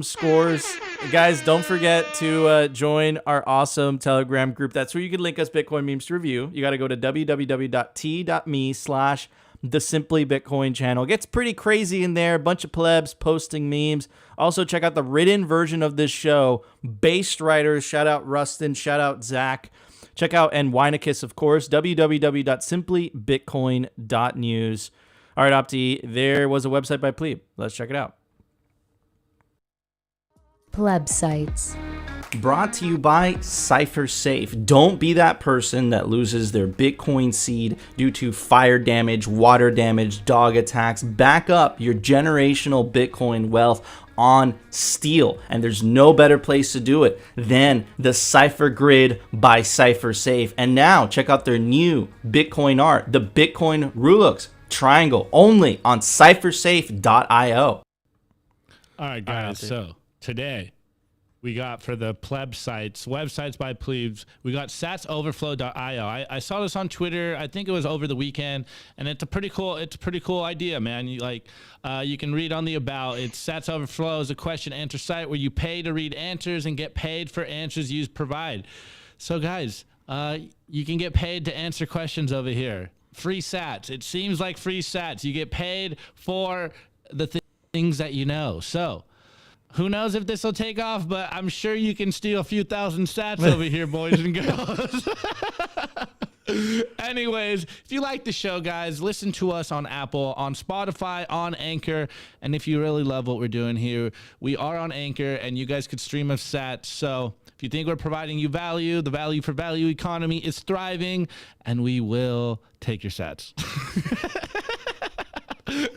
scores. Guys, don't forget to join our awesome Telegram group. That's where you can link us Bitcoin memes to review. You got to go to www.t.me/the Simply Bitcoin channel. It gets pretty crazy in there. A bunch of plebs posting memes. Also, check out the written version of this show. Based writers. Shout out Rustin. Shout out Zach. Check out Winekiss, of course, www.simplybitcoin.news. All right, Opti, there was a website by Plebe. Let's check it out. Pleb sites. Brought to you by CipherSafe. Don't be that person that loses their Bitcoin seed due to fire damage, water damage, dog attacks. Back up your generational Bitcoin wealth on steel, and there's no better place to do it than the Cypher Grid by CipherSafe. And now check out their new Bitcoin art, the Bitcoin Rulux triangle, only on cyphersafe.io. All right, guys. So today we got for the pleb sites, websites by plebes, we got satsoverflow.io. I saw this on Twitter. I think it was over the weekend, and it's a pretty cool idea, man. You can read on the about. It's Sats Overflow is a question answer site where you pay to read answers and get paid for answers you provide. So guys, you can get paid to answer questions over here. Free sats. It seems like free sats. You get paid for the things that you know. So who knows if this will take off, but I'm sure you can steal a few thousand sats over here, boys and girls. Anyways, if you like the show, guys, listen to us on Apple, on Spotify, on Anchor. And if you really love what we're doing here, we are on Anchor, and you guys could stream us sats. So if you think we're providing you value, the value for value economy is thriving, and we will take your sats.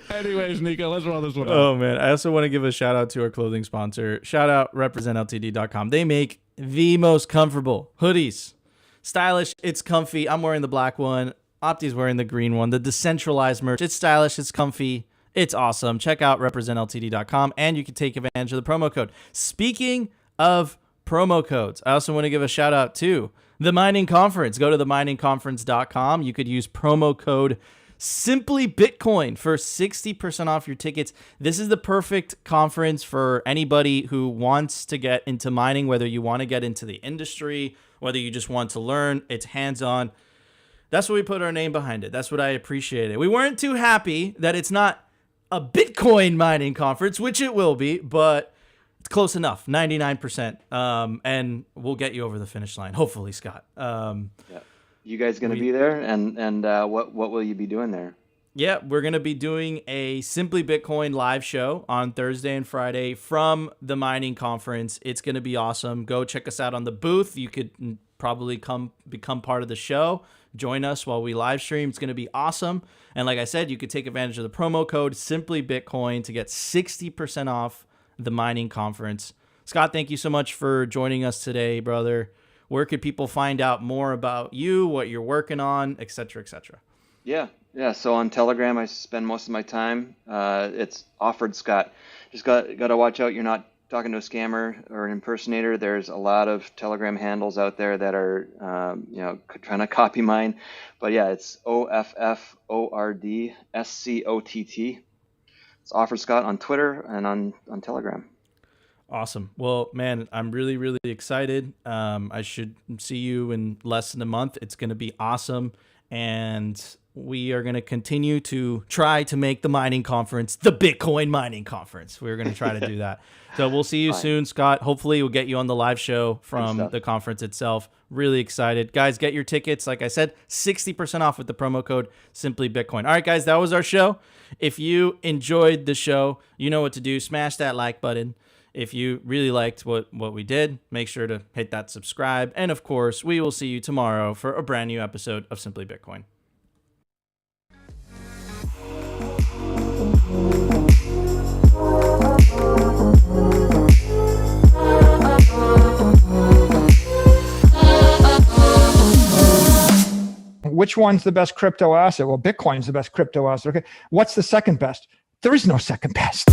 Anyways, Nico, let's roll this one up. Oh, man. I also want to give a shout out to our clothing sponsor. Shout out representltd.com. They make the most comfortable hoodies. Stylish. It's comfy. I'm wearing the black one. Opti's wearing the green one. The decentralized merch. It's stylish. It's comfy. It's awesome. Check out representltd.com, and you can take advantage of the promo code. Speaking of promo codes, I also want to give a shout out to the Mining Conference. Go to theminingconference.com. You could use promo code Simply Bitcoin for 60% off your tickets. This is the perfect conference for anybody who wants to get into mining, whether you want to get into the industry, whether you just want to learn. It's hands-on. That's what we put our name behind it. That's what I appreciated. We weren't too happy that it's not a Bitcoin mining conference, which it will be, but it's close enough, 99%. And we'll get you over the finish line, hopefully, Scott. Yeah. You guys going to be there? And what will you be doing there? Yeah, we're going to be doing a Simply Bitcoin live show on Thursday and Friday from the mining conference. It's going to be awesome. Go check us out on the booth. You could probably become part of the show. Join us while we live stream. It's going to be awesome. And like I said, you could take advantage of the promo code Simply Bitcoin to get 60% off the mining conference. Scott, thank you so much for joining us today, brother. Where could people find out more about you, what you're working on, et cetera, et cetera? Yeah. So on Telegram, I spend most of my time. It's offered Scott. Just got to watch out. You're not talking to a scammer or an impersonator. There's a lot of Telegram handles out there that are, trying to copy mine. But yeah, it's OFFORDSCOTT. It's offered Scott on Twitter and on Telegram. Awesome. Well, man, I'm really, really excited. I should see you in less than a month. It's going to be awesome. And we are going to continue to try to make the mining conference the Bitcoin mining conference. We're going to try to do that. So we'll see you soon, Scott. Hopefully we'll get you on the live show from the conference itself. Really excited. Guys, get your tickets. Like I said, 60% off with the promo code Simply Bitcoin. All right, guys, that was our show. If you enjoyed the show, you know what to do. Smash that like button. If you really liked what we did, make sure to hit that subscribe. And of course, we will see you tomorrow for a brand new episode of Simply Bitcoin. Which one's the best crypto asset? Well, Bitcoin's the best crypto asset. Okay. What's the second best? There is no second best.